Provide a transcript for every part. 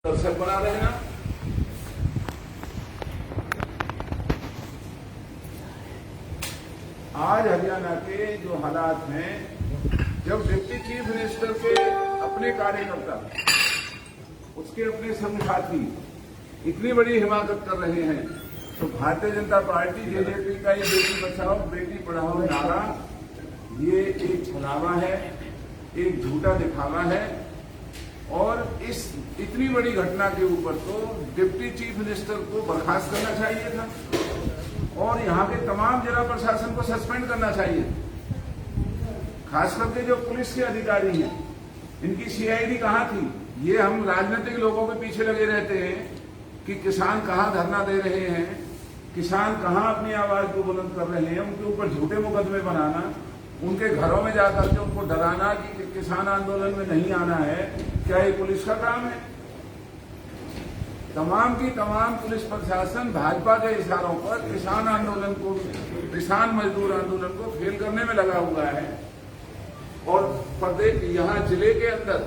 दर्शक बना रहे हैं ना। आज हरियाणा के जो हालात हैं, जब डिप्टी चीफ मिनिस्टर के अपने कार्यकर्ता, उसके अपने संग साथी इतनी बड़ी हिमाकत कर रहे हैं, तो भारतीय जनता पार्टी जेजेपी का ये बेटी बचाओ बेटी पढ़ाओ नारा ये एक छलावा है, एक झूठा दिखावा है। और इस इतनी बड़ी घटना के ऊपर तो डिप्टी चीफ मिनिस्टर को बर्खास्त करना चाहिए था और यहाँ के तमाम जिला प्रशासन को सस्पेंड करना चाहिए। खास करके जो पुलिस के अधिकारी हैं, इनकी सीआईडी कहाँ थी? ये हम राजनीतिक लोगों के पीछे लगे रहते हैं कि किसान कहाँ धरना दे रहे हैं, किसान कहाँ अपनी आवाज को बुलंद कर रहे हैं, उनके ऊपर झूठे मुकदमे बनाना, उनके घरों में जाकर के उनको डराना कि किसान आंदोलन में नहीं आना है। क्या ये पुलिस का काम है? तमाम की तमाम पुलिस प्रशासन भाजपा के इशारों पर किसान आंदोलन को, किसान मजदूर आंदोलन को फेल करने में लगा हुआ है। और प्रदेश यहाँ जिले के अंदर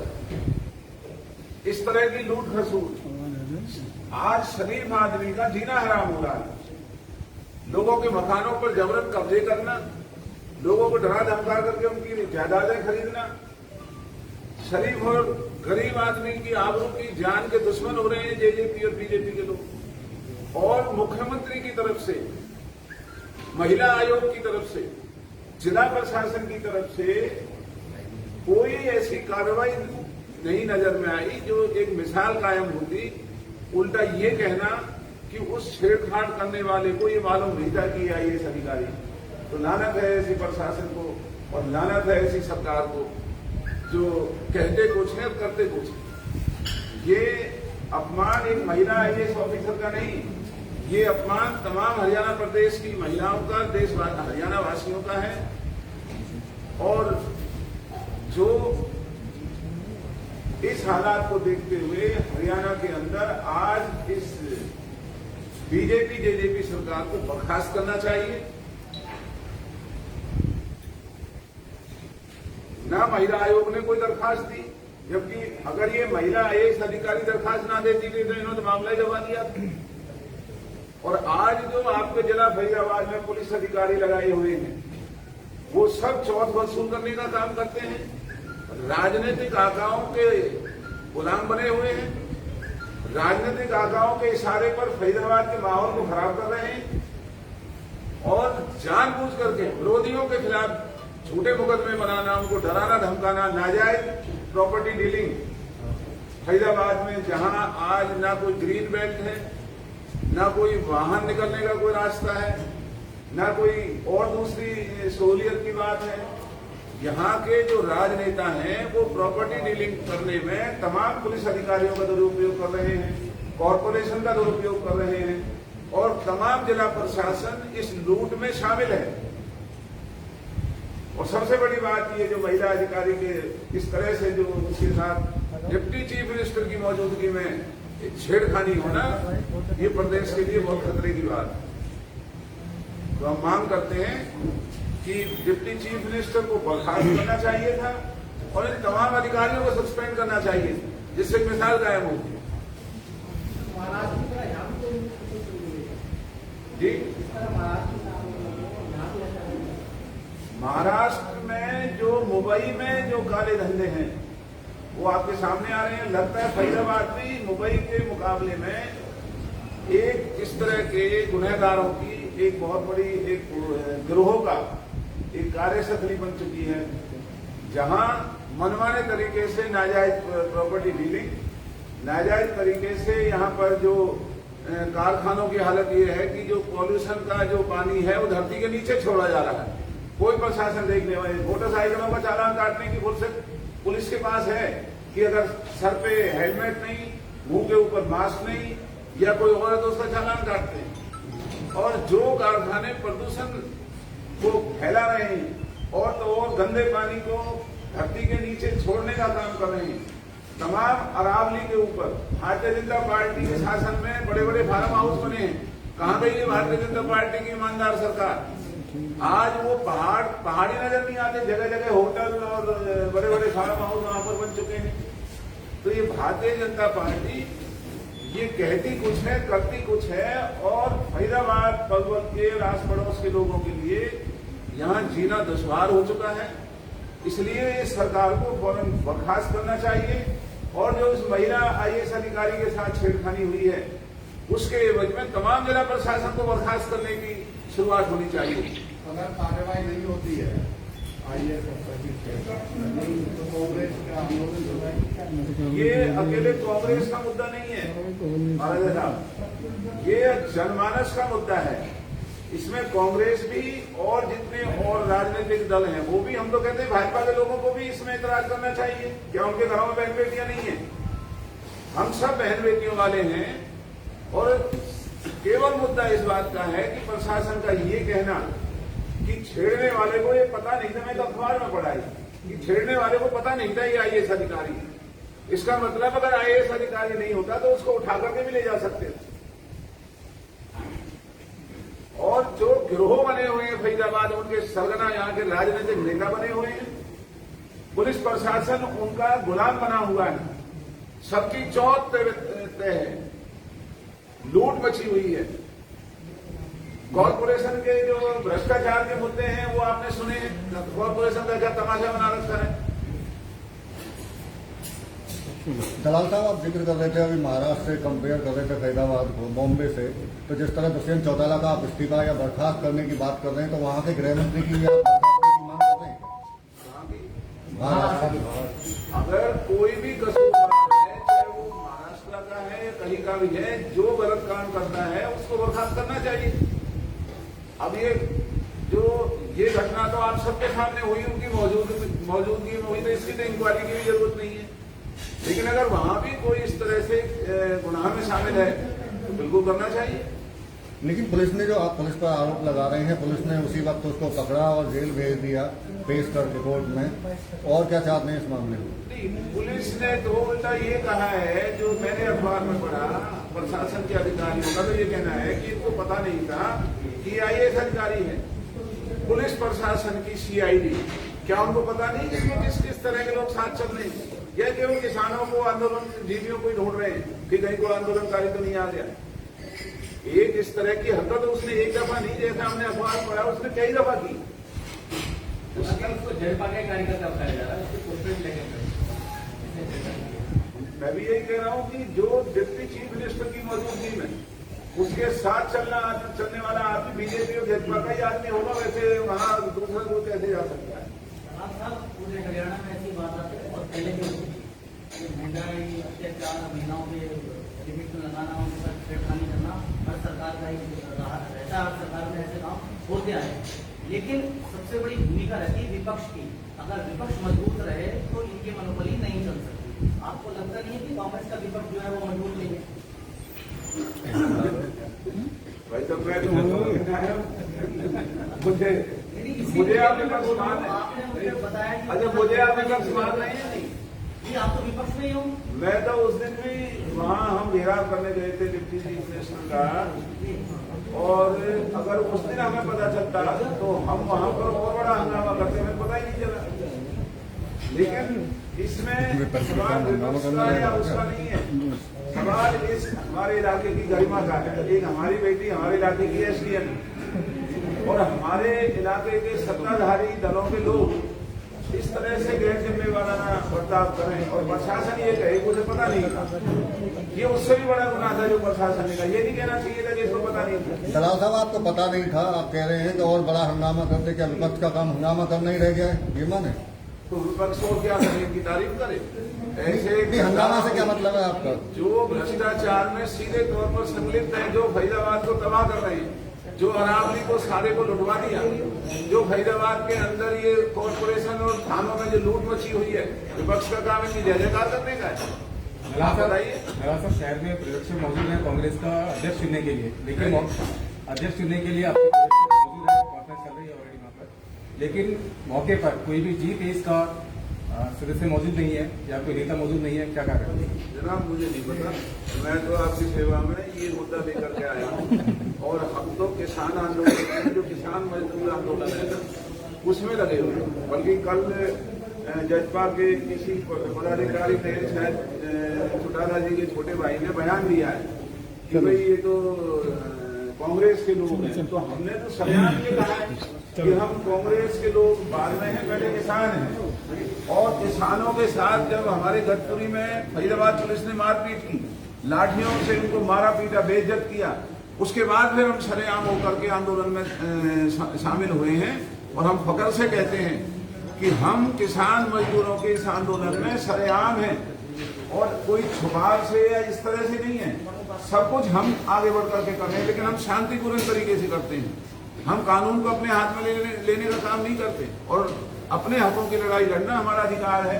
इस तरह की लूट खसूट, आज शरीफ आदमी का जीना हराम हो रहा है। लोगों के मकानों पर जबरन कब्जे करना, लोगों को डरा धमका करके उनकी जायदादें खरीदना, शरीफ और गरीब आदमी की आबरू की जान के दुश्मन हो रहे हैं जेजेपी और बीजेपी के लोग। और मुख्यमंत्री की तरफ से, महिला आयोग की तरफ से, जिला प्रशासन की तरफ से कोई ऐसी कार्रवाई नहीं नजर में आई जो एक मिसाल कायम होती। उल्टा ये कहना कि उस छेड़छाड़ करने वाले को ये मालूम नहीं था कि आईएएस अधिकारी। तो लानत है ऐसी प्रशासन को और लानत है ऐसी सरकार को जो कहते कुछ है और करते कुछ है। ये अपमान एक महिला आईएएस ऑफिसर का नहीं, ये अपमान तमाम हरियाणा प्रदेश की महिलाओं का, देश हरियाणा वासियों का है। और जो इस हालात को देखते हुए हरियाणा के अंदर आज इस बीजेपी जेजेपी सरकार को बर्खास्त करना चाहिए। ना महिला आयोग ने कोई दरखास्त दी, जबकि अगर ये महिला आईएएस अधिकारी दरखास्त ना देती थी तो इन्होंने मामला ही दबा दिया। और आज जो आपके जिला फरीदाबाद में पुलिस अधिकारी लगाए हुए हैं, वो सब चौथ वसूल करने का काम करते हैं, राजनीतिक आकाओं के गुलाम बने हुए हैं, राजनीतिक आकाओं के इशारे पर फरीदाबाद के माहौल को खराब कर रहे हैं और जानबूझ करके विरोधियों के खिलाफ झूठे मुकदमे बनाना, उनको डराना धमकाना, नाजायज प्रॉपर्टी डीलिंग। फरीदाबाद में जहां आज ना कोई ग्रीन बेल्ट है, ना कोई वाहन निकलने का कोई रास्ता है, ना कोई और दूसरी सहूलियत की बात है, यहाँ के जो राजनेता हैं वो प्रॉपर्टी डीलिंग करने में तमाम पुलिस अधिकारियों का दुरुपयोग कर रहे हैं, कॉरपोरेशन का दुरुपयोग कर रहे हैं और तमाम जिला प्रशासन इस लूट में शामिल है। और सबसे बड़ी बात ये, जो महिला अधिकारी के इस तरह से जो उसके साथ डिप्टी चीफ मिनिस्टर की मौजूदगी में छेड़खानी होना, ये प्रदेश के लिए बहुत खतरे की बात है। तो हम मांग करते हैं कि डिप्टी चीफ मिनिस्टर को बर्खास्त करना चाहिए था और इन तमाम अधिकारियों को सस्पेंड करना चाहिए, जिससे मिसाल कायम होगी। जी, महाराष्ट्र में जो मुंबई में जो काले धंधे हैं वो आपके सामने आ रहे हैं। लगता है फरीदाबाद भी मुंबई के मुकाबले में एक इस तरह के गुनहगारों की एक बहुत बड़ी एक गिरोह का एक कार्यशैली बन चुकी है, जहां मनमाने तरीके से नाजायज प्रॉपर्टी डीलिंग, नाजायज तरीके से यहाँ पर जो कारखानों की हालत ये है कि जो पॉल्यूशन का जो पानी है वो धरती के नीचे छोड़ा जा रहा है। कोई प्रशासन देखने वाले, मोटरसाइकिलों का चालान काटने की फुर्सत पुलिस के पास है कि अगर सर पे हेलमेट नहीं, मुंह के ऊपर मास्क नहीं या कोई और है तो उसका चालान काटते हैं। और जो कारखाने प्रदूषण को फैला रहे हैं और तो और गंदे पानी को धरती के नीचे छोड़ने का काम कर रहे हैं, तमाम अरावली के ऊपर भारतीय जनता पार्टी के शासन में बड़े बड़े फार्म हाउस बने हैं। कहाँ गई है भारतीय जनता पार्टी की ईमानदार सरकार? आज वो पहाड़ी नजर नहीं आते, जगह जगह होटल और बड़े बड़े फार्म हाउस वहां पर बन चुके हैं। तो ये भारतीय जनता पार्टी ये कहती कुछ है, करती कुछ है, और फरीदाबाद पलवल के आस पड़ोस के लोगों के लिए यहाँ जीना दुश्वार हो चुका है। इसलिए इस सरकार को फौरन बर्खास्त करना चाहिए, और जो इस महिला आईएएस अधिकारी के साथ छेड़खानी हुई है उसके एवज में तमाम जिला प्रशासन को बर्खास्त करने की शुरुआत होनी चाहिए। अगर कार्रवाई नहीं होती है आईएएस तो कांग्रेस का आंदोलन, ये अकेले कांग्रेस का मुद्दा नहीं है महाराज साहब, ये जनमानस का मुद्दा है। इसमें कांग्रेस भी और जितने और राजनीतिक दल हैं वो भी, हम तो कहते हैं भाजपा के लोगों को भी इसमें इतराज करना चाहिए। क्या उनके घरों में बहन बेटियां नहीं है? हम सब बहन बेटियों वाले हैं, और केवल मुद्दा इस बात का है कि प्रशासन का ये कहना कि छेड़ने वाले को ये पता नहीं था, मैं तो अखबार में पढ़ा कि छेड़ने वाले को पता नहीं था ये आईएएस अधिकारी है। इसका मतलब अगर आईएएस अधिकारी नहीं होता तो उसको उठा करके भी ले जा सकते थे। और जो गिरोह बने हुए हैं फरीदाबाद, उनके सरगना यहाँ के राजनीतिक नेता बने हुए हैं, पुलिस प्रशासन उनका गुलाम बना हुआ है, सबकी चौथ तय है, लूट मची हुई है। कॉरपोरेशन के जो भ्रष्टाचार के मुद्दे हैं वो आपने सुने, कॉरपोरेशन का क्या तमाशा बना रखा है। दलाल साहब, आप जिक्र कर रहे थे अभी महाराष्ट्र से कंपेयर कर रहे थे फरीदाबाद को बॉम्बे से, तो जिस तरह दुष्यंत चौटाला का आप इस्तीफा या बर्खास्त करने की बात कर रहे हैं, तो वहां के गृह मंत्री की आप बर्खास्तगी की मांग कर रहे हैं? महाराष्ट्र अगर कोई भी कसूरवार है, चाहे वो महाराष्ट्र का है या कहीं का भी है, जो गलत काम करता है उसको बर्खास्त करना चाहिए। अब ये घटना तो आप सबके सामने हुई, उनकी मौजूदगी में हुई, तो इसकी तो इंक्वायरी की भी जरूरत नहीं है। लेकिन अगर वहां भी कोई इस तरह से गुनाह में शामिल है तो बिल्कुल करना चाहिए। लेकिन पुलिस ने, जो आप पुलिस पर आरोप लगा रहे हैं, पुलिस ने उसी वक्त उसको पकड़ा और जेल भेज दिया पेश करके कोर्ट में, और क्या चाहते हैं इस मामले में? पुलिस ने तो उल्टा ये कहा है, जो मैंने अखबार में पढ़ा, प्रशासन के अधिकारियों का तो ये कहना है कि इनको पता नहीं था कि आईएएस अधिकारी है। पुलिस प्रशासन की सीआईडी, क्या उनको पता नहीं कि किस तरह के लोग साथ चल रहे हैं, या केवल किसानों को, आंदोलन जीवियों को ही ढूंढ रहे हैं कि कहीं कोई आंदोलनकारी तो नहीं आ गया। एक इस तरह की हरकत उसने एक दफा नहीं, जैसा हमने अखबार पढ़ा, उसने कई दफा की। उसको जड़ पाके कार्यकर्ता बताया जा रहा है, उसके पोस्टर लेके। मैं भी यही कह रहा हूं कि जो डिप्टी चीफ मिनिस्टर की मौजूदगी में उसके साथ चलने वाला आदमी बीजेपी और भाजपा का ही आदमी होगा, वैसे वहां दूसरा को कैसे जा सकता है? पूरे हरियाणा में ऐसी बात आती है और पहले भी महंगाई, अत्याचार, महिलाओं के लिमिट में लगाना, उनके साथ छेड़खानी करना हर सरकार का ही रहता है। हर सरकार में ऐसे काम होते आए, लेकिन सबसे बड़ी भूमिका रहती है विपक्ष की। अगर विपक्ष मजबूत रहे तो इनकी मनोबली नहीं चल सकती। आपको लगता नहीं है कि कांग्रेस का विपक्ष जो है वो मजबूत नहीं है? भाई तो मैं मुझे आपने कब सवाल है? मुझे बताया कि अच्छा, मुझे आपने कब सवाल नहीं है? जी, आप तो विपक्ष में ही हो। मैं तो उस दिन भी वहाँ हम घेराव करने गए थे डिप्टी चीफ मिनिस्टर का, और अगर उस दिन हमें पता चलता तो हम वहाँ पर और बड़ा हंगामा करते, हमें पता ही नहीं चला। लेकिन इसमें सवाल विपक्ष का या उसका नहीं है, सवाल इस हमारे इलाके की गरिमा का है। एक हमारी बेटी हमारे इलाके की एसडीएम, और हमारे इलाके के सत्ताधारी दलों के लोग इस तरह से गैर जिम्मेवाराना बर्ताव करें, और प्रशासन ये कहे कि उसे पता नहीं था। ये उससे भी बड़ा गुनाह था जो प्रशासन ने कहा। ये नहीं कहना चाहिए था कि इसको पता नहीं था। दलाल साहब, आपको पता नहीं था, आप कह रहे हैं कि और बड़ा हंगामा करते, क्या विपक्ष का काम हंगामा करना ही रह गया है? ये माने तो विपक्ष को क्या करे, इनकी तारीफ करे? ऐसे हंगामा से क्या मतलब है आपका? जो भ्रष्टाचार में सीधे तौर पर संलिप्त है, जो फरीदाबाद को तबाह कर रहे हैं, जो अरावली को सारे को लुटवा दिया, जो फरीदाबाद के अंदर ये कॉरपोरेशन और थानों में जो लूट मची हुई है, विपक्ष का काम है जय जयकार करने का है। बताइए। शहर में प्रतिपक्ष मौजूद है कांग्रेस का अध्यक्ष चुनने के लिए, लेकिन अध्यक्ष चुनने के लिए आपके मौजूद है, कॉन्फ्रेंस चल रही है ऑलरेडी वहाँ पर, लेकिन मौके पर कोई भी जी-तेज का सदस्य मौजूद नहीं है या कोई नेता मौजूद नहीं है, क्या कारण है? जनाब, मुझे नहीं पता, मैं तो आपकी सेवा में ये मुद्दा लेकर के आया हूँ, और हम तो किसान आंदोलन, जो किसान मजदूर आंदोलन है उसमें लगे हुए हैं। बल्कि कल जजपा के किसी पदाधिकारी ने शायद चौटाला जी के छोटे भाई ने बयान दिया है कि भाई ये तो कांग्रेस के लोग हैं। तो हमने तो सरेआम ये कहा है कि हम कांग्रेस के लोग बाद में हैं, पहले किसान हैं। और किसानों के साथ जब हमारे गतपुरी में फरीदाबाद पुलिस ने मारपीट की, लाठियों से उनको मारा पीटा, बेइज्जत किया, उसके बाद फिर हम सरेआम होकर के आंदोलन में शामिल हुए हैं। और हम फख्र से कहते हैं कि हम किसान मजदूरों के इस आंदोलन में सरेआम हैं और कोई छुपाव से या इस तरह से नहीं है। सब कुछ हम आगे बढ़ करके कर रहे हैं, लेकिन हम शांतिपूर्ण तरीके से करते हैं। हम कानून को अपने हाथ में लेने का काम नहीं करते और अपने हकों की लड़ाई लड़ना हमारा अधिकार है।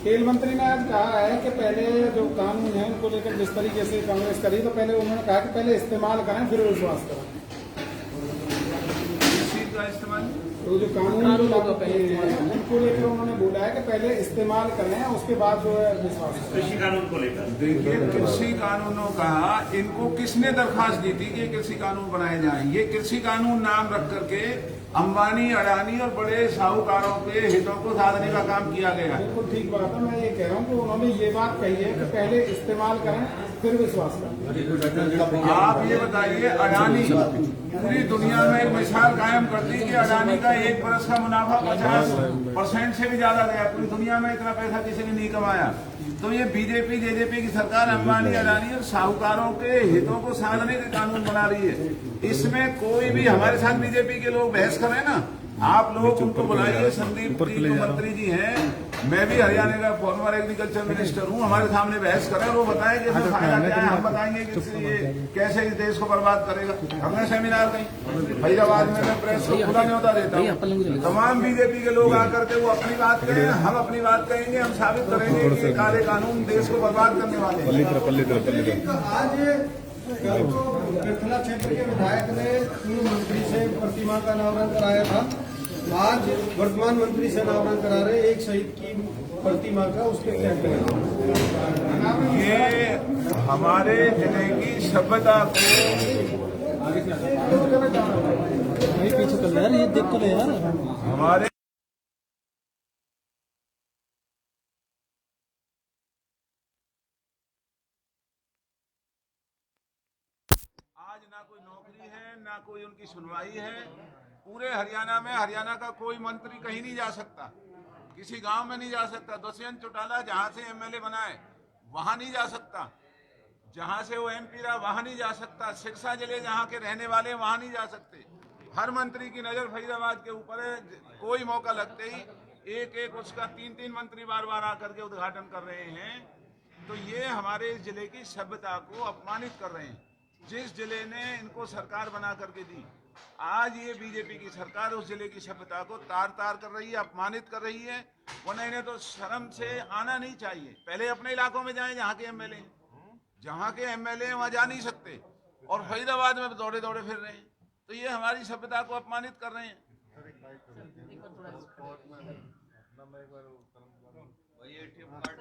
खेल मंत्री ने आज कहा है कि पहले जो कानून है उनको लेकर जिस तरीके से कांग्रेस करी, तो पहले उन्होंने कहा कि पहले इस्तेमाल करें फिर विश्वास करें। इस चीज का इस्तेमाल, तो जो कानून उनको लेकर उन्होंने बोला है कि पहले इस्तेमाल करें उसके बाद जो है विश्वास करें। कृषि कानून को लेकर देखिए, कृषि कानूनों का इनको किसने दरखास्त दी थी कि कृषि कानून बनाए जाएं? ये कृषि कानून नाम रख करके अंबानी, अडानी और बड़े साहूकारों के हितों को साधने का काम किया गया है। बिल्कुल ठीक बात है। मैं ये कह रहा हूँ कि उन्होंने ये बात कही है कि पहले इस्तेमाल करें फिर विश्वास करें। आप ये बताइए, अडानी पूरी दुनिया में एक मिसाल कायम कर दी कि अडानी का एक बरस का मुनाफा 50% से भी ज्यादा गया। पूरी दुनिया में इतना पैसा किसी ने नहीं कमाया। तो ये बीजेपी जेजेपी की सरकार अंबानी, अडानी और साहूकारों के हितों को साधने के कानून बना रही है। इसमें कोई भी हमारे साथ बीजेपी के लोग बहस करें ना, आप लोग उनको बुलाइए। संदीप जी जो मंत्री जी हैं, मैं भी हरियाणा का फॉर्मर एग्रीकल्चर मिनिस्टर हूँ, हमारे सामने बहस करें, वो बताएं कि इसमें फायदा क्या है। हम बताएंगे कि ये कैसे इस देश को बर्बाद करेगा। हमने सेमिनार कहीं फरीदाबाद में मैं प्रेस को खुला न्योता देता हूँ, तमाम बीजेपी के लोग आकर के वो अपनी बात करें, हम अपनी बात कहेंगे। हम साबित करेंगे कि ये काले कानून देश को बर्बाद करने वाले हैं। आज पृथला क्षेत्र के विधायक ने पूर्व मंत्री से प्रतिमा का अनावरण कराया था। आज वर्तमान मंत्री से अनावरण करा रहे एक शहीद की प्रतिमा का, उसके क्या करें? ये हमारे जिले की सभ्यता को पीछे चल यार, ये देख कर यार हमारे आज ना कोई नौकरी है, ना कोई उनकी सुनवाई है। पूरे हरियाणा में हरियाणा का कोई मंत्री कहीं नहीं जा सकता, किसी गांव में नहीं जा सकता। दुष्यंत चौटाला जहां से एमएलए बनाए वहां नहीं जा सकता, जहां से वो एमपी रहा वहां नहीं जा सकता। सिरसा जिले जहां के रहने वाले वहां नहीं जा सकते। हर मंत्री की नजर फरीदाबाद के ऊपर है। कोई मौका लगते ही एक एक उसका 3-3 मंत्री बार बार आकर के उद्घाटन कर रहे हैं। तो ये हमारे इस जिले की सभ्यता को अपमानित कर रहे हैं। जिस जिले ने इनको सरकार बना करके दी, आज ये बीजेपी की सरकार उस जिले की सभ्यता को तार तार कर रही है, अपमानित कर रही है। वरना इन्हें तो शर्म से आना नहीं चाहिए। पहले अपने इलाकों में जाएं जहाँ के एमएलए, जहाँ के एमएलए वहाँ जा नहीं सकते और फरीदाबाद में दौड़े दौड़े फिर रहे हैं। तो ये हमारी सभ्यता को अपमानित कर रहे हैं।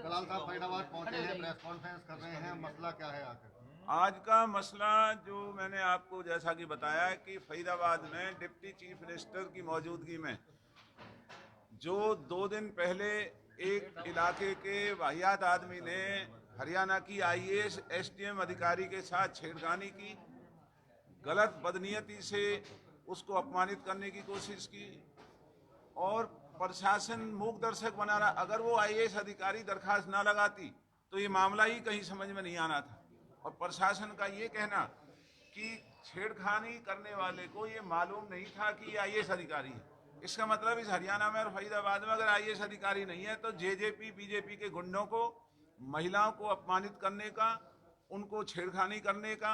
दलाल साहब फरीदाबाद पहुंचे हैं, प्रेस कॉन्फ्रेंस कर रहे हैं, मसला क्या है आखिर? आज का मसला जो मैंने आपको जैसा कि बताया है कि फरीदाबाद में डिप्टी चीफ मिनिस्टर की मौजूदगी में जो 2 दिन पहले एक इलाके के वाहियात आदमी ने हरियाणा की आईएएस एसडीएम अधिकारी के साथ छेड़खानी की, गलत बदनीयती से उसको अपमानित करने की कोशिश की और प्रशासन मूक दर्शक बना रहा। अगर वो आईएएस अधिकारी दरखास्त ना लगाती तो ये मामला ही कहीं समझ में नहीं आना था। और प्रशासन का ये कहना कि छेड़खानी करने वाले को ये मालूम नहीं था कि ये आईएएस अधिकारी है, इसका मतलब इस हरियाणा में और फरीदाबाद में अगर आईएएस अधिकारी नहीं है तो जेजेपी बीजेपी के गुंडों को महिलाओं को अपमानित करने का, उनको छेड़खानी करने का,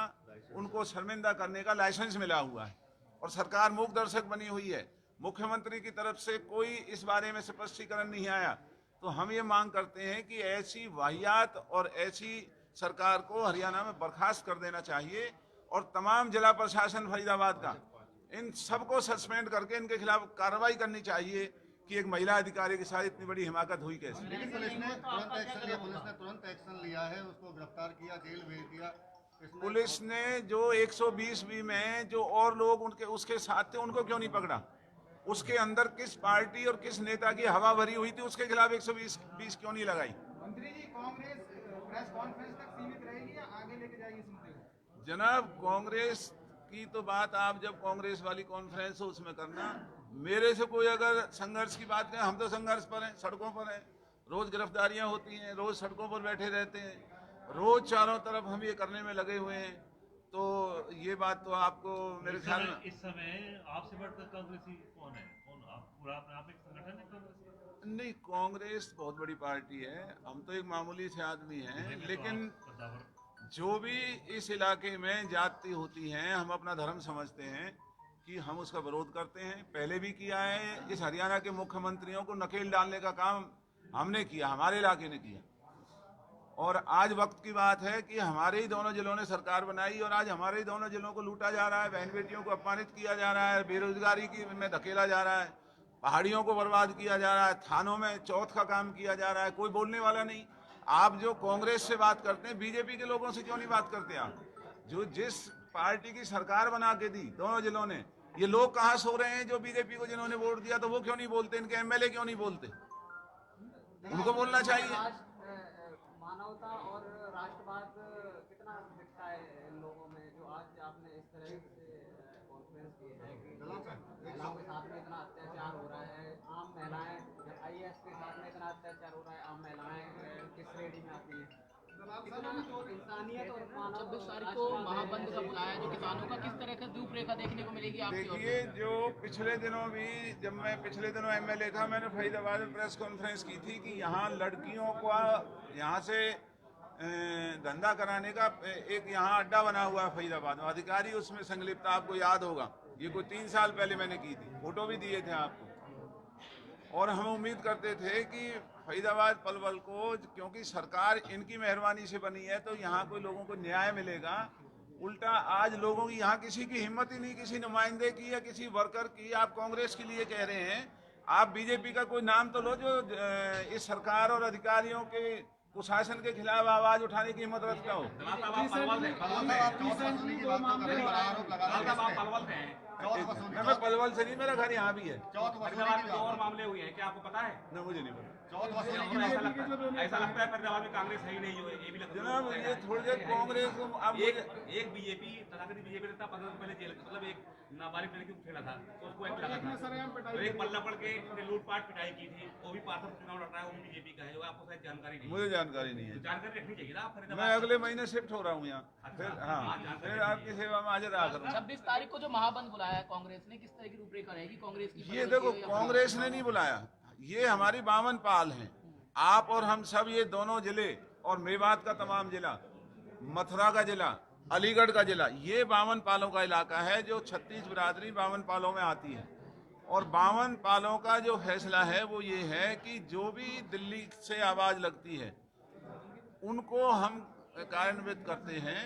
उनको शर्मिंदा करने का लाइसेंस मिला हुआ है और सरकार मूक दर्शक बनी हुई है। मुख्यमंत्री की तरफ से कोई इस बारे में स्पष्टीकरण नहीं आया। तो हम ये मांग करते हैं कि ऐसी वाहियात और ऐसी सरकार को हरियाणा में बर्खास्त कर देना चाहिए और तमाम जिला प्रशासन फरीदाबाद का इन सबको सस्पेंड करके इनके खिलाफ कार्रवाई करनी चाहिए कि एक महिला अधिकारी के साथ इतनी बड़ी हिमाकत हुई कैसे। लेकिन पुलिस ने तुरंत एक्शन लिया है, उसको गिरफ्तार किया, जेल भेज दिया। पुलिस ने जो 120B में जो और लोग उनके उसके साथ थे उनको क्यों नहीं पकड़ा? उसके अंदर किस पार्टी और किस नेता की हवा भरी हुई थी, उसके खिलाफ 120 क्यों नहीं लगाई? मंत्री जी, कांग्रेस प्रेस कॉन्फ्रेंस तक सीमित रहेगी या आगे लेके जाएगी इस मुद्दे को? जनाब, कांग्रेस की तो बात आप जब कांग्रेस वाली कॉन्फ्रेंस हो उसमें करना। मेरे से कोई अगर संघर्ष की बात करें, हम तो संघर्ष पर हैं, सड़कों पर हैं, रोज गिरफ्तारियां होती हैं, रोज सड़कों पर बैठे रहते हैं, रोज चारों तरफ हम ये करने में लगे हुए हैं। तो ये बात तो आपको मेरे ख्याल में इस समय आपसे बढ़कर कांग्रेसी कौन है? कौन आप पूरा अपने आप एक संगठन है कांग्रेस का? नहीं, कांग्रेस बहुत बड़ी पार्टी है, हम तो एक मामूली से आदमी हैं, लेकिन जो भी इस इलाके में जाति होती हैं, हम अपना धर्म समझते हैं कि हम उसका विरोध करते हैं। पहले भी किया है। इस हरियाणा के मुख्यमंत्रियों को नकेल डालने का काम हमने किया, हमारे इलाके ने किया। और आज वक्त की बात है कि हमारे ही दोनों जिलों ने सरकार बनाई और आज हमारे ही दोनों जिलों को लूटा जा रहा है, बहन बेटियों को अपमानित किया जा रहा है, बेरोजगारी की में धकेला जा रहा है, पहाड़ियों को बर्बाद किया जा रहा है, थानों में चौथ का काम किया जा रहा है, कोई बोलने वाला नहीं। आप जो कांग्रेस से बात करते हैं, बीजेपी के लोगों से क्यों नहीं बात करते आप? जो जिस पार्टी की सरकार बना के दी दोनों जिलों ने, ये लोग कहाँ सो रहे हैं? जो बीजेपी को जिन्होंने वोट दिया, तो वो क्यों नहीं बोलते? इनके एमएलए क्यों नहीं बोलते? उनको बोलना चाहिए। मानवता और राष्ट्रवाद कितना दिखता है इन लोगों में, जो आज आपने इस तरह से कॉन्फ्रेंस की है कि महिलाओं के साथ में इतना अत्याचार हो रहा है, आम महिलाएं, आईएएस के साथ में इतना अत्याचार हो रहा है, आम महिलाएं किस श्रेणी में आती हैं? इंसानियत और 26 तारीख को महाबंद का बुलाया, जो किसानों का किस तरह की रूपरेखा देखने को मिलेगी आपकी ओर से? देखिए, जो पिछले दिनों भी, जब मैं पिछले दिनों एमएलए था, मैंने फरीदाबाद में प्रेस कॉन्फ्रेंस की थी कि यहाँ लड़कियों को यहाँ से धंधा कराने का एक यहाँ अड्डा बना हुआ है फरीदाबाद में, अधिकारी उसमें संलिप्त, आपको याद होगा। ये कोई 3 साल पहले मैंने की थी, फोटो भी दिए थे आपको। और हम उम्मीद करते थे कि फरीदाबाद पलवल को, क्योंकि सरकार इनकी मेहरबानी से बनी है, तो यहाँ कोई लोगों को न्याय मिलेगा। उल्टा आज लोगों की यहाँ किसी की हिम्मत ही नहीं, किसी नुमाइंदे की या किसी वर्कर की। आप कांग्रेस के लिए कह रहे हैं, आप बीजेपी का कोई नाम तो लो जो इस सरकार और अधिकारियों के कुशासन के खिलाफ आवाज उठाने की हिम्मत रखता हो। मैं पलवल से नहीं, मेरा घर यहाँ भी है। और मामले हुए हैं क्या आपको पता है? ना, मुझे नहीं पता। ऐसा लगता है फरीदाबाद में कांग्रेस है ही नहीं, ये भी लगता है। जनाब, ये थोड़ी देर कांग्रेस को आप एक बीजेपी तथाकथित बीजेपी नेता 15 दिन पहले जेल, मतलब एक नाबालिग लड़की को छेड़ा था, तो उसको एक लगा था। तो एक पल्ला पड़ के लूटपाट पिटाई की थी, वो भी पार्षद चुनाव लड़ रहा है, वो भी बीजेपी का है, जो आपको शायद जानकारी नहीं। मुझे जानकारी नहीं है। जानकारी रखनी चाहिए ना फरीदाबाद। मैं अगले महीने शिफ्ट हो रहा हूँ यहाँ, फिर फिर आपकी सेवा में हाजिर रहा करूँगा। 26 तारीख को जो महाबंद बुलाया है कांग्रेस ने, किस तरह की रूपरेखा रहेगी कांग्रेस की? ये देखो, कांग्रेस ने नहीं बुलाया, ये हमारी 52 पाल हैं। आप और हम सब, ये दोनों जिले और मेवात का तमाम जिला, मथुरा का जिला, अलीगढ़ का जिला, ये 52 पालों का इलाका है, जो 36 बिरादरी 52 पालों में आती है। और 52 पालों का जो फैसला है वो ये है कि जो भी दिल्ली से आवाज लगती है उनको हम कार्यान्वित करते हैं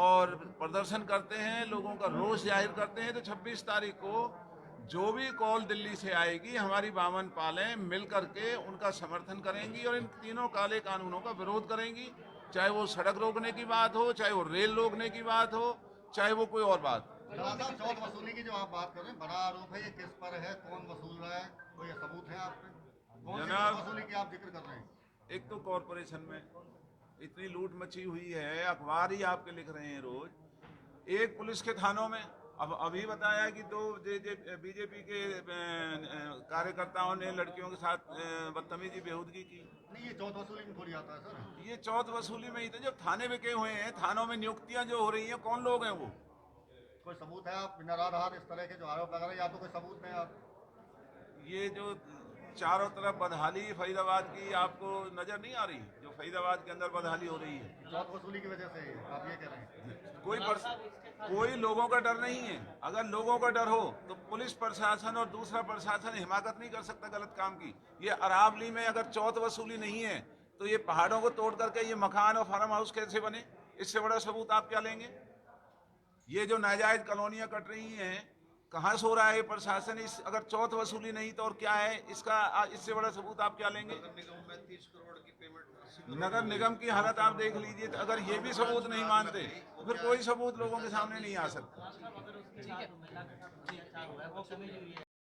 और प्रदर्शन करते हैं, लोगों का रोष जाहिर करते हैं। तो 26 तारीख को जो भी कॉल दिल्ली से आएगी, हमारी 52 पालें मिल करके उनका समर्थन करेंगी और इन तीनों काले कानूनों का विरोध करेंगी। चाहे वो सड़क रोकने की बात हो, चाहे वो रेल रोकने की बात हो, चाहे वो कोई और बात। चौथ वसूली की जो आप बात कर रहे हैं, बड़ा आरोप है, ये किस पर है, कौन वसूल रहा है, कोई सबूत है आप पे? कौन सी वसूली की आप जिक्र कर रहे हैं? एक तो कॉरपोरेशन में इतनी लूट मची हुई है, अखबार ही आपके लिख रहे हैं रोज। एक पुलिस के थानों में, अब अभी बताया कि 2 बीजेपी के कार्यकर्ताओं ने लड़कियों के साथ बदतमीजी बेहूदगी की। नहीं, ये चौथ वसूली में थोड़ी आता है सर। ये चौथ वसूली में ही तो जब थाने बिके हुए हैं, थानों में नियुक्तियां जो हो रही हैं, कौन लोग हैं वो? कोई सबूत है? आप निराधार इस तरह के जो आरोप लगा रहे हैं, या तो कोई सबूत है? आप ये जो चारों तरफ बदहाली फरीदाबाद की आपको नजर नहीं आ रही, जो फरीदाबाद के अंदर बदहाली हो रही है, चौथ वसूली की वजह से आप ये कह रहे हैं? कोई लोगों का डर नहीं है। अगर लोगों का डर हो तो पुलिस प्रशासन और दूसरा प्रशासन हिमाकत नहीं कर सकता गलत काम की। ये अरावली में अगर चौथ वसूली नहीं है तो ये पहाड़ों को तोड़ करके ये मकान और फार्म हाउस कैसे बने? इससे बड़ा सबूत आप क्या लेंगे? ये जो नाजायज कॉलोनियां कट रही हैं, कहाँ सो रहा है ये प्रशासन? इस अगर चौथ वसूली नहीं तो और क्या है इसका? इससे बड़ा सबूत आप क्या लेंगे? नगर निगम की हालत आप देख लीजिए। तो अगर ये भी सबूत नहीं मानते तो फिर कोई सबूत लोगों के सामने नहीं आ सकता।